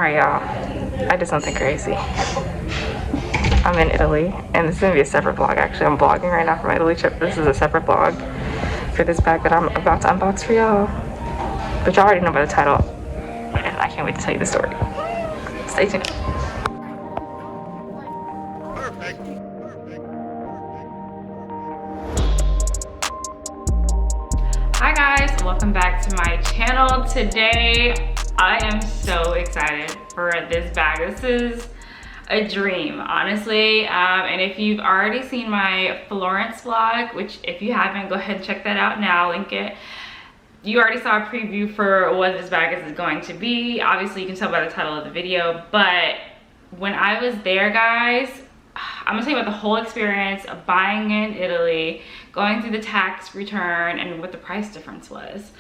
Alright, y'all. I did something crazy. I'm in Italy, and this is gonna be a separate vlog. Actually, I'm vlogging right now for my Italy trip. This is a separate vlog for this bag that I'm about to unbox for y'all. But y'all already know by the title, and I can't wait to tell you the story. Stay tuned. Hi guys, welcome back to my channel. Today, I am so excited for this bag. This is a dream, honestly. And if you've already seen my Florence vlog, which if you haven't, go ahead and check that out now, link it. You already saw a preview for what this bag is going to be. Obviously, you can tell by the title of the video, but when I was there, guys, I'm gonna tell you about the whole experience of buying in Italy, going through the tax return, and what the price difference was.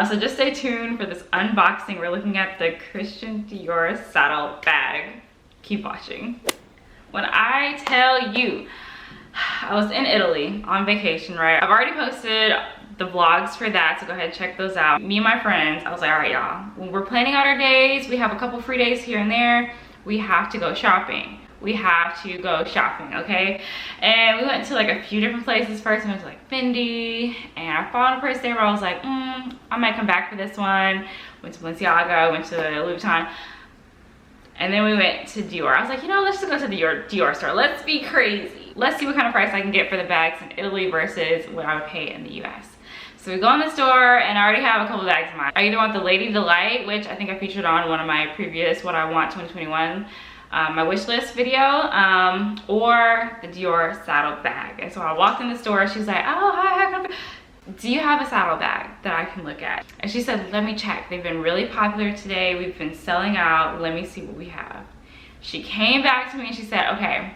So just stay tuned for this unboxing. We're looking at the Christian Dior Saddle Bag. Keep watching. When I tell you, I was in Italy on vacation, right? I've already posted the vlogs for that, so go ahead and check those out. Me and my friends, I was like, all right, y'all, when we're planning out our days, we have a couple free days here and there, we have to go shopping. We have to go shopping, okay? And we went to like a few different places first. We went to like Fendi, and I found a place there where I was like, I might come back for this one. Went to Balenciaga, went to Louis Vuitton. And then we went to Dior. I was like, you know, let's just go to the Dior store. Let's be crazy. Let's see what kind of price I can get for the bags in Italy versus what I would pay in the US. So we go in the store, and I already have a couple bags in mind. I either want the Lady Delight, which I think I featured on one of my previous What I Want 2021, my wish list video, or the Dior Saddle Bag. And so I walked in the store, she's like, oh, hi, do you have a saddle bag that I can look at? And she said, let me check. They've been really popular today. We've been selling out. Let me see what we have. She came back to me and she said, okay,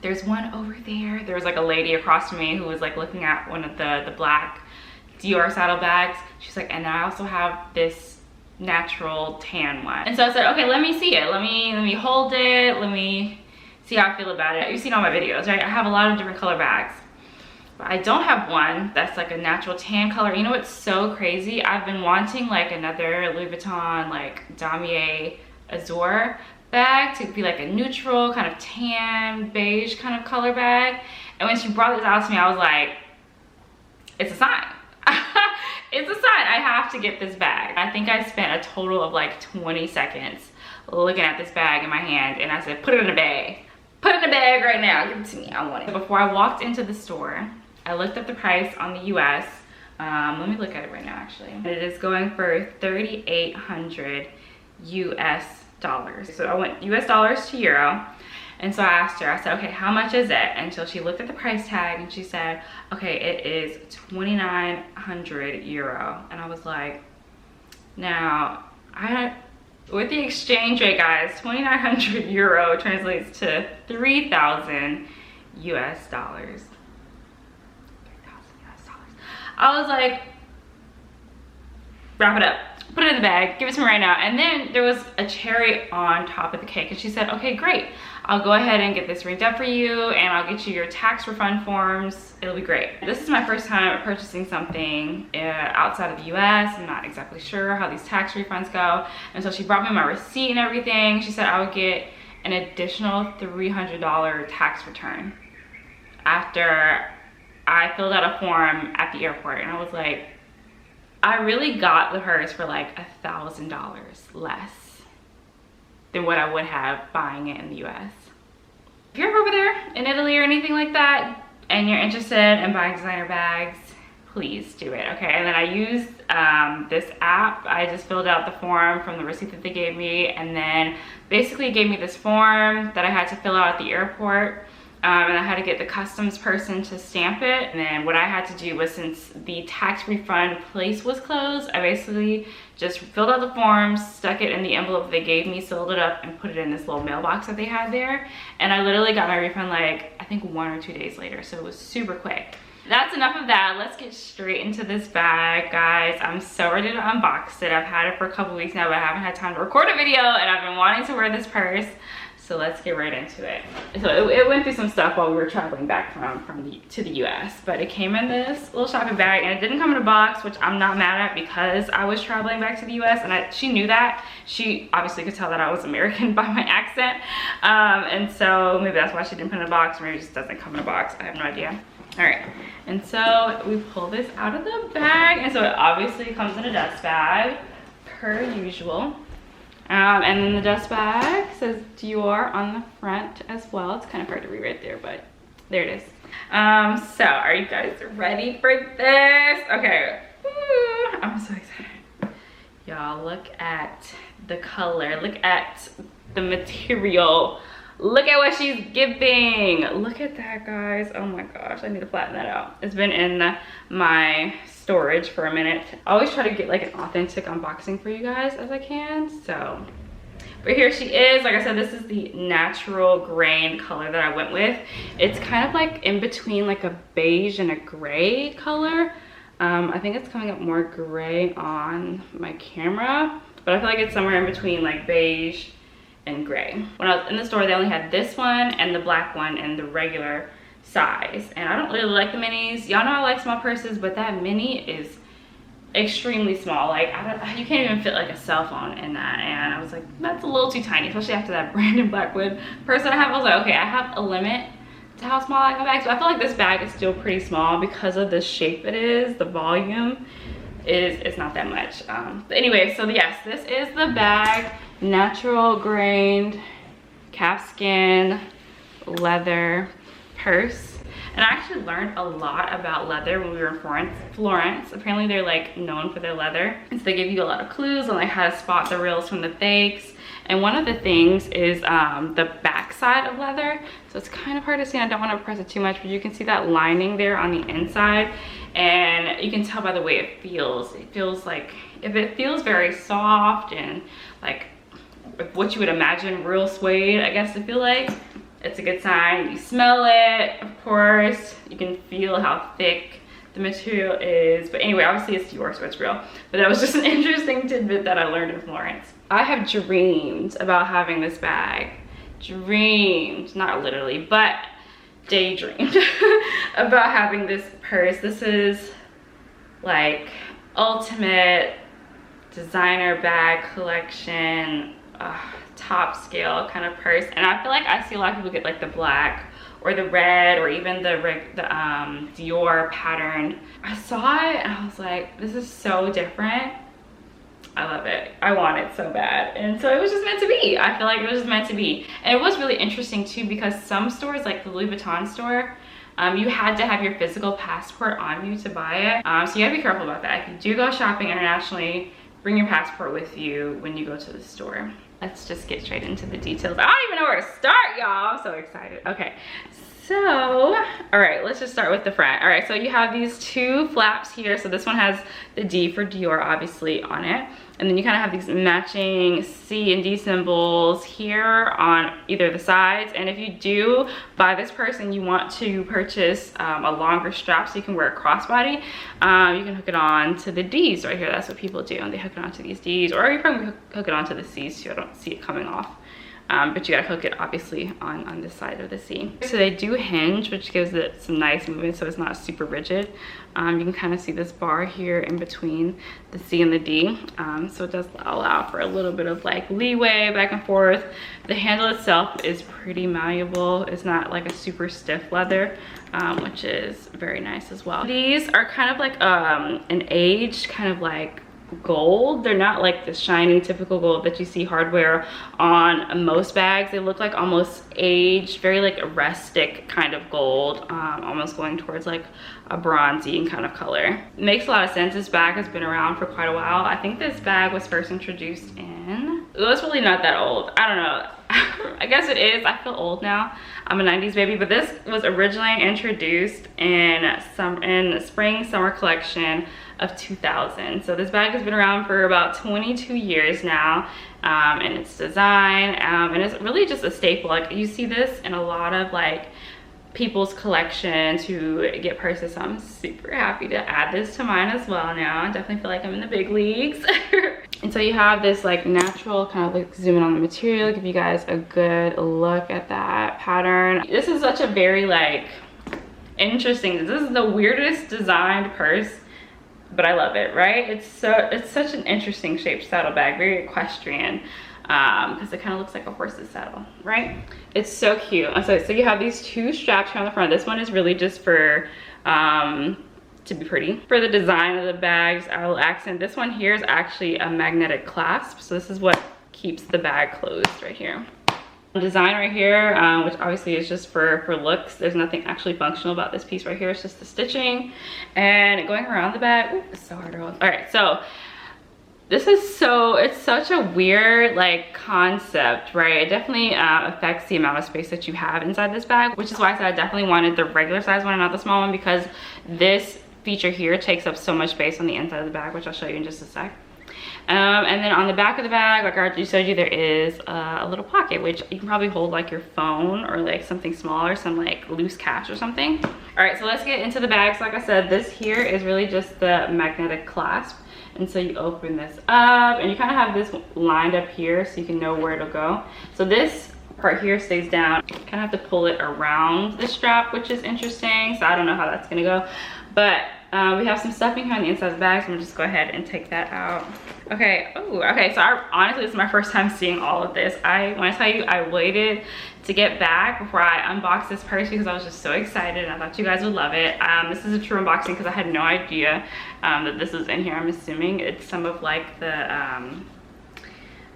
there's one over there. There was like a lady across from me who was like looking at one of the black Dior saddle bags. She's like, and I also have this natural tan one. And so I said, okay, let me see it. Let me hold it. Let me see how I feel about it. You've seen all my videos, right? I have a lot of different color bags. But I don't have one that's like a natural tan color. You know what's so crazy? I've been wanting like another Louis Vuitton, like Damier Azur bag to be like a neutral kind of tan, beige kind of color bag. And when she brought this out to me, I was like, it's a sign. It's a sign. I have to get this bag. I think I spent a total of like 20 seconds looking at this bag in my hand, and I said, put it in a bag. Put it in a bag right now. Give it to me. I want it. Before I walked into the store, I looked up the price on the US. Let me look at it right now, actually. It is going for 3,800 US dollars. So I went US dollars to euro. And so I asked her, I said, okay, how much is it? And so she looked at the price tag and she said, okay, it is 2,900 euro. And I was like, now, with the exchange rate, guys, 2,900 euro translates to 3,000 US dollars. 3,000 US dollars. I was like, wrap it up. Put it in the bag, give it to me right now. And then there was a cherry on top of the cake, and she said, okay, great. I'll go ahead and get this rigged up for you, and I'll get you your tax refund forms. It'll be great. This is my first time purchasing something outside of the US. I'm not exactly sure how these tax refunds go. And so she brought me my receipt and everything. She said I would get an additional $300 tax return after I filled out a form at the airport. And I was like, I really got the hers for like $1,000 less than what I would have buying it in the US. If you're over there in Italy or anything like that, and you're interested in buying designer bags, please do it, okay? And then I used this app. I just filled out the form from the receipt that they gave me, and then basically gave me this form that I had to fill out at the airport. And I had to get the customs person to stamp it. And then what I had to do was, since the tax refund place was closed, I basically just filled out the forms, stuck it in the envelope they gave me, sealed it up, and put it in this little mailbox that they had there. And I literally got my refund like, I think 1 or 2 days later. So it was super quick. That's enough of that. Let's get straight into this bag, guys. I'm so ready to unbox it. I've had it for a couple weeks now, but I haven't had time to record a video, and I've been wanting to wear this purse. So let's get right into it. So it went through some stuff while we were traveling back to the US, but it came in this little shopping bag, and it didn't come in a box, which I'm not mad at because I was traveling back to the US, and she knew that. She obviously could tell that I was American by my accent, and so maybe that's why she didn't put it in a box, or maybe it just doesn't come in a box. I have no idea. All right, and so we pull this out of the bag, and so it obviously comes in a dust bag per usual. And then the dust bag says Dior on the front as well. It's kind of hard to read right there, but there it is. So are you guys ready for this? Okay. Ooh, I'm so excited. Y'all, look at the color. Look at the material. Look at what she's giving. Look at that, guys. Oh my gosh, I need to flatten that out. It's been in my storage for a minute. I always try to get like an authentic unboxing for you guys as I can. So, but here she is. Like I said, this is the natural grain color that I went with. It's kind of like in between like a beige and a gray color. I think it's coming up more gray on my camera, but I feel like it's somewhere in between like beige and gray. When I was in the store, they only had this one and the black one and the regular size, and I don't really like the minis. Y'all know I like small purses, but that mini is extremely small. Like you can't even fit like a cell phone in that, and I was like, that's a little too tiny, especially after that Brandon Blackwood purse that I have. I was like, okay, I have a limit to how small I can bag. So I feel like this bag is still pretty small because of the shape it is. The volume is not that much. But anyway, so yes, this is the bag. Natural grained calfskin leather purse. And I actually learned a lot about leather when we were in Florence. Apparently they're like known for their leather, and so they give you a lot of clues on like how to spot the reals from the fakes. And one of the things is the back side of leather. So it's kind of hard to see, and I don't want to press it too much, but you can see that lining there on the inside, and you can tell by the way it feels. It feels like, if it feels very soft and like what you would imagine real suede, I guess, to feel like, it's a good sign. You smell it, of course. You can feel how thick the material is. But anyway, obviously it's Dior, so it's real. But that was just an interesting tidbit that I learned in Florence. I have dreamed about having this bag. Dreamed, not literally, but daydreamed about having this purse. This is like ultimate designer bag collection, top scale kind of purse. And I feel like I see a lot of people get like the black or the red or even the Dior patterned. I saw it and I was like, this is so different. I love it. I want it so bad. And so it was just meant to be. I feel like it was just meant to be. And it was really interesting too, because some stores, like the Louis Vuitton store, you had to have your physical passport on you to buy it. So you gotta be careful about that. If you do go shopping internationally, bring your passport with you when you go to the store. Let's just get straight into the details. I don't even know where to start, y'all. I'm so excited. Okay, so, all right, let's just start with the front. All right, so you have these two flaps here. So this one has the D for Dior, obviously, on it. And then you kind of have these matching C and D symbols here on either the sides. And if you do buy this purse and you want to purchase a longer strap so you can wear a crossbody, you can hook it on to the D's right here. That's what people do, and they hook it onto these D's, or you probably hook it onto the C's too. I don't see it coming off. But you gotta hook it obviously on this side of the C. So they do hinge, which gives it some nice movement so it's not super rigid. You can kind of see this bar here in between the C and the D. So it does allow for a little bit of like leeway back and forth. The handle itself is pretty malleable. It's not like a super stiff leather, which is very nice as well. These are kind of like an aged kind of like gold. They're not like the shiny typical gold that you see hardware on most bags. They look like almost aged, very like a rustic kind of gold, almost going towards like a bronzy kind of color. It makes a lot of sense. This bag has been around for quite a while. I think this bag was first introduced in, well, it's really not that old. I don't know. I guess it is. I feel old now. I'm a 90s baby, but this was originally introduced in the spring summer collection of 2000. So this bag has been around for about 22 years now, and its design, and it's really just a staple. Like you see this in a lot of like people's collection to get purses, so I'm super happy to add this to mine as well now. I definitely feel like I'm in the big leagues. And so you have this like natural, kind of like zoom in on the material, give you guys a good look at that pattern. This is such a very like interesting, this is the weirdest designed purse, but I love it, right? It's such an interesting shaped saddle bag, very equestrian, because it kind of looks like a horse's saddle, right? It's so cute. So you have these two straps here on the front. This one is really just for to be pretty. For the design of the bags, I will accent this one here is actually a magnetic clasp, so this is what keeps the bag closed right here. Design right here, which obviously is just for looks. There's nothing actually functional about this piece right here. It's just the stitching and going around the bag. Ooh, it's so hard to hold. All right, so this is it's such a weird like concept, right? It definitely affects the amount of space that you have inside this bag, which is why I said I definitely wanted the regular size one and not the small one, because this feature here takes up so much space on the inside of the bag, which I'll show you in just a sec. And then on the back of the bag, like I already showed you, there is a little pocket, which you can probably hold like your phone or like something smaller, some like loose cash or something. All right, so let's get into the bag. So like I said, this here is really just the magnetic clasp. And so you open this up and you kind of have this lined up here so you can know where it'll go. So this part here stays down. You kind of have to pull it around the strap, which is interesting. So I don't know how that's gonna go. But we have some stuffing here on the inside of the bag, so I'm gonna just go ahead and take that out. Okay, oh, okay, so honestly, this is my first time seeing all of this. When I tell you, I waited to get back before I unboxed this purse because I was just so excited and I thought you guys would love it. This is a true unboxing because I had no idea that this was in here. I'm assuming it's some of like the,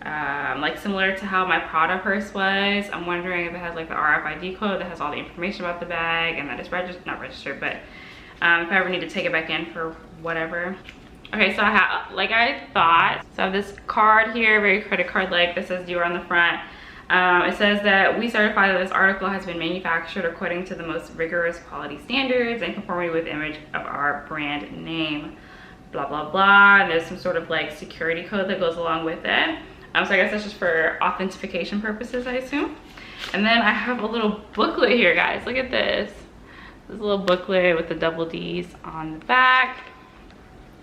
like similar to how my Prada purse was. I'm wondering if it has like the RFID code that has all the information about the bag and that it's registered, not registered, but if I ever need to take it back in for whatever. Okay, so I have, like I thought, so I have this card here, very credit card like, that says Dior on the front. It says that we certify that this article has been manufactured according to the most rigorous quality standards and conformity with the image of our brand name, blah, blah, blah. And there's some sort of like security code that goes along with it. So I guess that's just for authentication purposes, I assume. And then I have a little booklet here, guys. Look at this. This little booklet with the double D's on the back.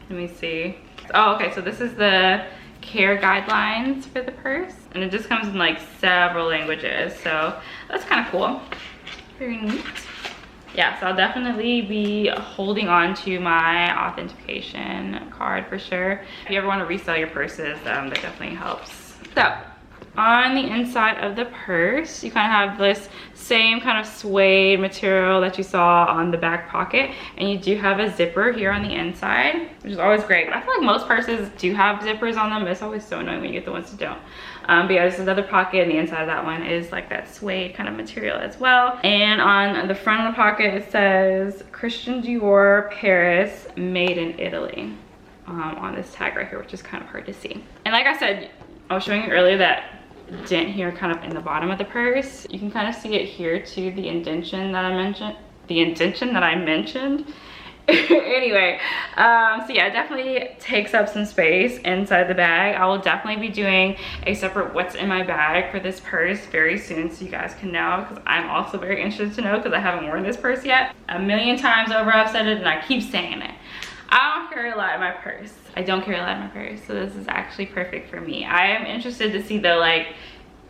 Let me see. Oh, okay, so this is the care guidelines for the purse. And it just comes in like several languages. So that's kind of cool. Very neat. Yeah, so I'll definitely be holding on to my authentication card for sure. If you ever want to resell your purses, that definitely helps. So on the inside of the purse, you kind of have this same kind of suede material that you saw on the back pocket, and you do have a zipper here on the inside, which is always great. I feel like most purses do have zippers on them, but it's always so annoying when you get the ones that don't. But yeah, there's another pocket, and the inside of that one is like that suede kind of material as well. And on the front of the pocket, it says Christian Dior Paris, made in Italy, on this tag right here, which is kind of hard to see. And like I said, I was showing you earlier that dent here kind of in the bottom of the purse. You can kind of see it here too, the indentation that I mentioned. Anyway, so yeah, it definitely takes up some space inside the bag. I will definitely be doing a separate what's in my bag for this purse very soon, so you guys can know, because I'm also very interested to know, because I haven't worn this purse yet. A million times over I've said it and I keep saying it. I don't carry a lot in my purse. I don't carry a lot in my purse, so this is actually perfect for me. I am interested to see though, like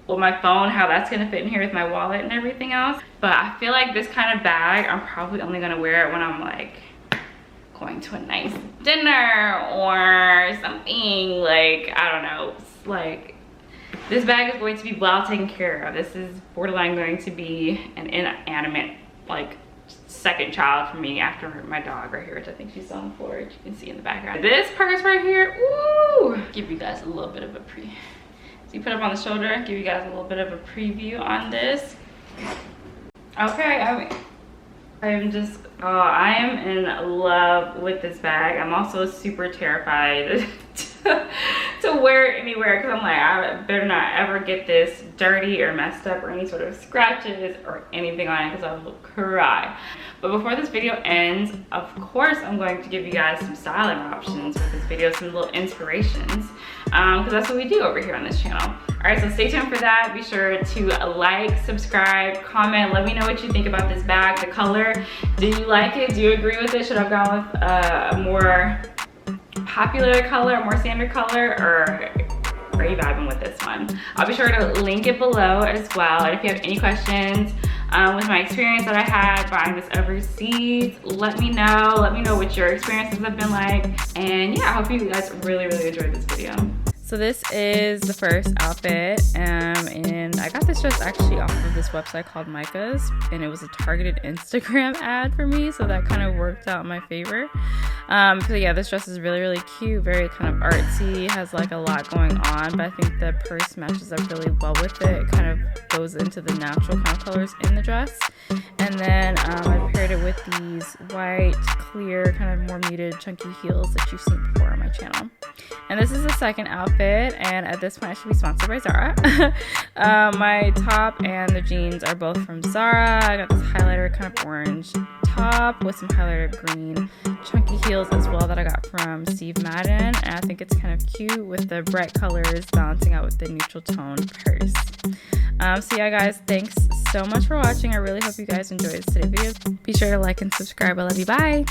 with my phone, how that's gonna fit in here with my wallet and everything else. But I feel like this kind of bag, I'm probably only gonna wear it when I'm like going to a nice dinner or something, like, I don't know, like this bag is going to be well taken care of. This is borderline going to be an inanimate, like, second child for me after my dog right here, which I think she's on the floor, which you can see in the background. This purse right here, ooh, give you guys a little bit of a so you put it up on the shoulder, give you guys a little bit of a preview on this. Okay, I'm just, I am in love with this bag. I'm also super terrified to wear it anywhere, because I'm like, I better not ever get this dirty or messed up or any sort of scratches or anything on it, because I will cry. But before this video ends, of course I'm going to give you guys some styling options with this video, some little inspirations, because that's what we do over here on this channel. All right, so stay tuned for that. Be sure to like, subscribe, comment, let me know what you think about this bag, the color. Do you like it? Do you agree with it? Should I have gone with a more popular color, more standard color, or are you vibing with this one? I'll be sure to link it below as well. And if you have any questions with my experience that I had buying this overseas, let me know. Let me know what your experiences have been like. And yeah, I hope you guys really enjoyed this video. So this is the first outfit, and I got this dress actually off of this website called Micas, and it was a targeted Instagram ad for me, so that kind of worked out in my favor. So yeah, this dress is really cute, very kind of artsy, has like a lot going on, but I think the purse matches up really well with it. It kind of goes into the natural kind of colors in the dress. And then I paired it with these white, clear, kind of more muted, chunky heels that you've seen before on my channel. And this is the second outfit, and at this point I should be sponsored by Zara. My top and the jeans are both from Zara. I got this highlighter kind of orange top with some highlighter green chunky heels as well that I got from Madden, and I think it's kind of cute with the bright colors balancing out with the neutral tone purse. So yeah guys, thanks so much for watching. I really hope you guys enjoyed today's video. Be sure to like and subscribe. I love you. Bye.